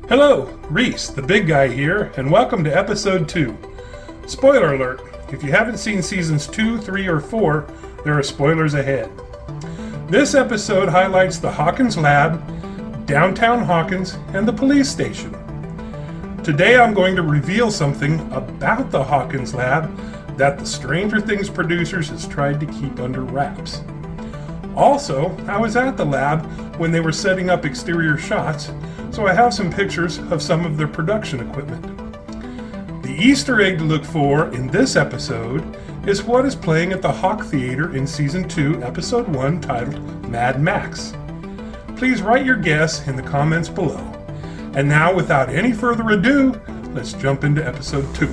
Hello, Reese, the big guy here, and welcome to episode 2. Spoiler alert, if you haven't seen seasons 2, 3, or 4, there are spoilers ahead. This episode highlights the Hawkins Lab, Downtown Hawkins, and the police station. Today I'm going to reveal something about the Hawkins Lab that the Stranger Things producers has tried to keep under wraps. Also, I was at the lab when they were setting up exterior shots, so I have some pictures of some of their production equipment. The Easter egg to look for in this episode is what is playing at the Hawk Theater in Season 2, Episode 1, titled Mad Max. Please write your guess in the comments below. And now, without any further ado, let's jump into Episode 2.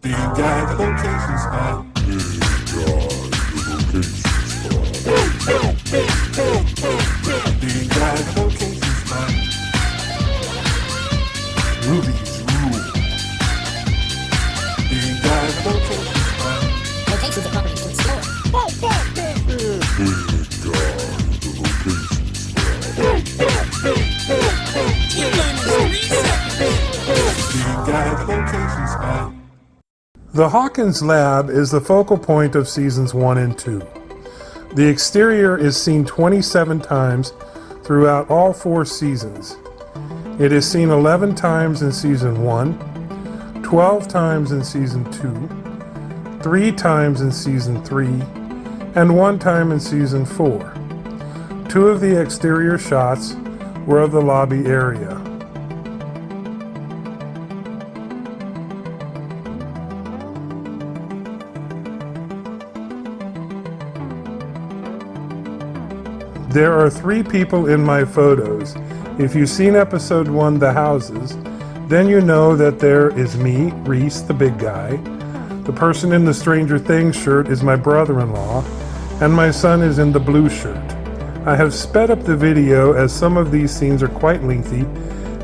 Big guy, the location spot. Big guy, the location spot. Movies rule. Big guy, the location spot. Locations of properties to explore. Big guy, the location spot. Big guy, the location spot. The Hawkins Lab is the focal point of Seasons 1 and 2. The exterior is seen 27 times throughout all 4 seasons. It is seen 11 times in Season 1, 12 times in Season 2, 3 times in Season 3, and 1 time in Season 4. 2 of the exterior shots were of the lobby area. There are 3 people in my photos. If you've seen episode 1, The Houses, then you know that there is me, Reese, the big guy. The person in the Stranger Things shirt is my brother-in-law, and my son is in the blue shirt. I have sped up the video as some of these scenes are quite lengthy,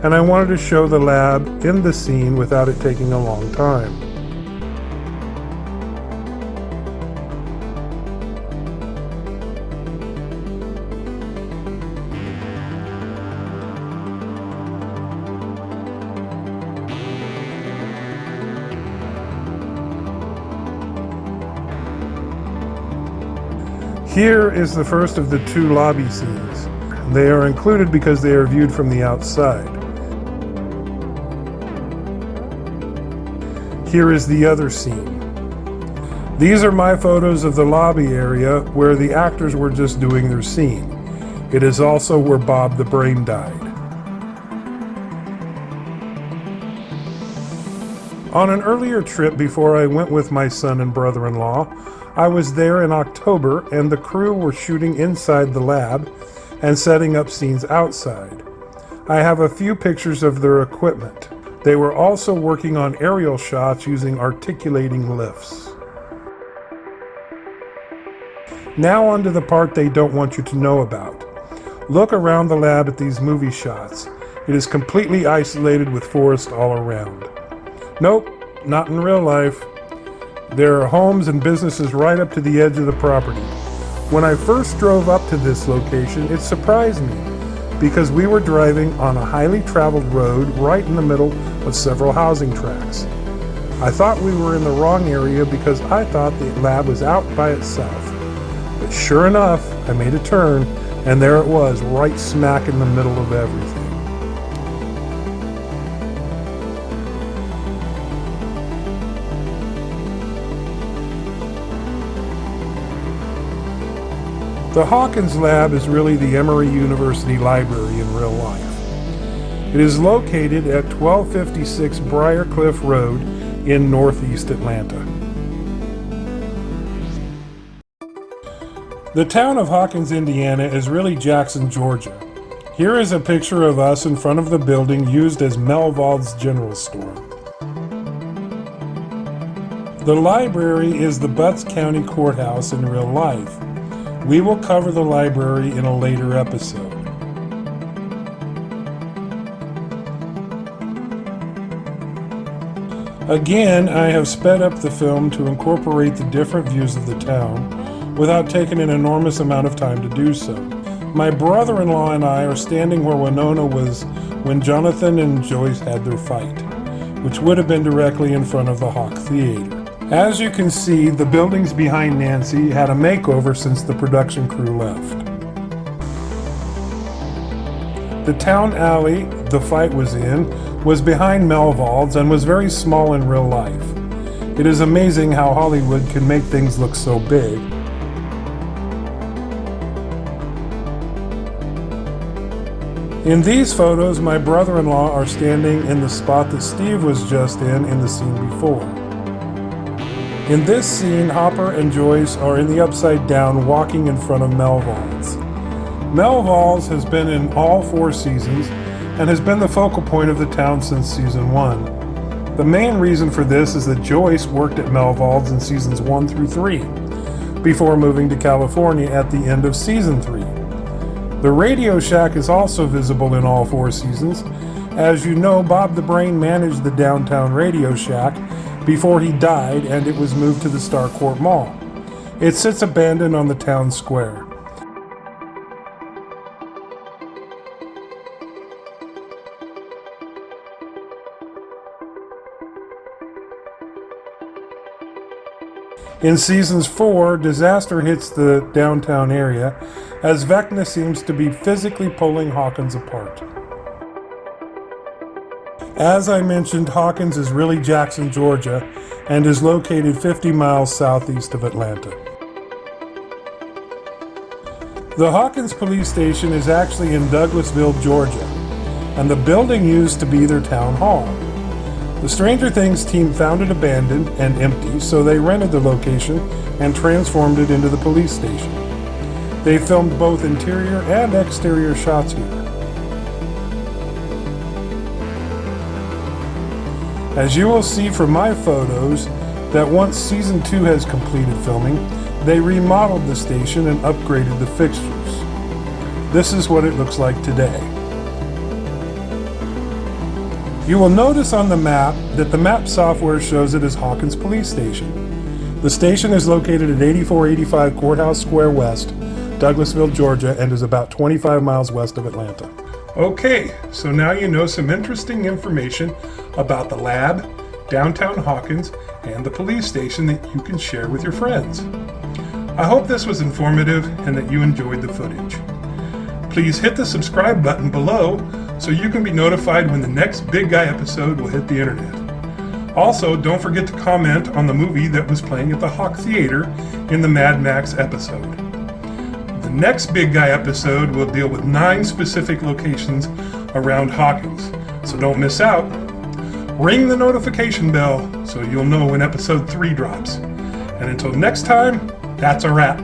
and I wanted to show the lab in the scene without it taking a long time. Here is the first of the 2 lobby scenes. They are included because they are viewed from the outside. Here is the other scene. These are my photos of the lobby area where the actors were just doing their scene. It is also where Bob the Brain died. On an earlier trip before I went with my son and brother-in-law, I was there in October and the crew were shooting inside the lab and setting up scenes outside. I have a few pictures of their equipment. They were also working on aerial shots using articulating lifts. Now on to the part they don't want you to know about. Look around the lab at these movie shots. It is completely isolated with forest all around. Nope, not in real life. There are homes and businesses right up to the edge of the property. When I first drove up to this location, it surprised me because we were driving on a highly traveled road right in the middle of several housing tracts. I thought we were in the wrong area because I thought the lab was out by itself. But sure enough, I made a turn and there it was, right smack in the middle of everything. The Hawkins Lab is really the Emory University Library in real life. It is located at 1256 Briarcliff Road in Northeast Atlanta. The town of Hawkins, Indiana is really Jackson, Georgia. Here is a picture of us in front of the building used as Melvald's General Store. The library is the Butts County Courthouse in real life. We will cover the library in a later episode. Again, I have sped up the film to incorporate the different views of the town without taking an enormous amount of time to do so. My brother-in-law and I are standing where Winona was when Jonathan and Joyce had their fight, which would have been directly in front of the Hawk Theater. As you can see, the buildings behind Nancy had a makeover since the production crew left. The town alley the fight was in was behind Melvald's and was very small in real life. It is amazing how Hollywood can make things look so big. In these photos, my brother-in-law are standing in the spot that Steve was just in the scene before. In this scene, Hopper and Joyce are in the upside down walking in front of Melvald's. Melvald's has been in all 4 seasons and has been the focal point of the town since season 1. The main reason for this is that Joyce worked at Melvald's in seasons 1 through 3, before moving to California at the end of season 3. The Radio Shack is also visible in all 4 seasons. As you know, Bob the Brain managed the Downtown Radio Shack before he died, and it was moved to the Starcourt Mall. It sits abandoned on the town square. In seasons 4, disaster hits the downtown area as Vecna seems to be physically pulling Hawkins apart. As I mentioned, Hawkins is really Jackson, Georgia, and is located 50 miles southeast of Atlanta. The Hawkins Police Station is actually in Douglasville, Georgia, and the building used to be their town hall. The Stranger Things team found it abandoned and empty, so they rented the location and transformed it into the police station. They filmed both interior and exterior shots here. As you will see from my photos, that once season 2 has completed filming, they remodeled the station and upgraded the fixtures. This is what it looks like today. You will notice on the map that the map software shows it as Hawkins Police Station. The station is located at 8485 Courthouse Square West, Douglasville, Georgia, and is about 25 miles west of Atlanta. Okay, so now you know some interesting information about the lab, Downtown Hawkins, and the police station that you can share with your friends. I hope this was informative and that you enjoyed the footage. Please hit the subscribe button below so you can be notified when the next Big Guy episode will hit the internet. Also, don't forget to comment on the movie that was playing at the Hawk Theater in the Mad Max episode. The next Big Guy episode will deal with 9 specific locations around Hawkins, so don't miss out. Ring the notification bell so you'll know when episode 3 drops. And until next time, that's a wrap.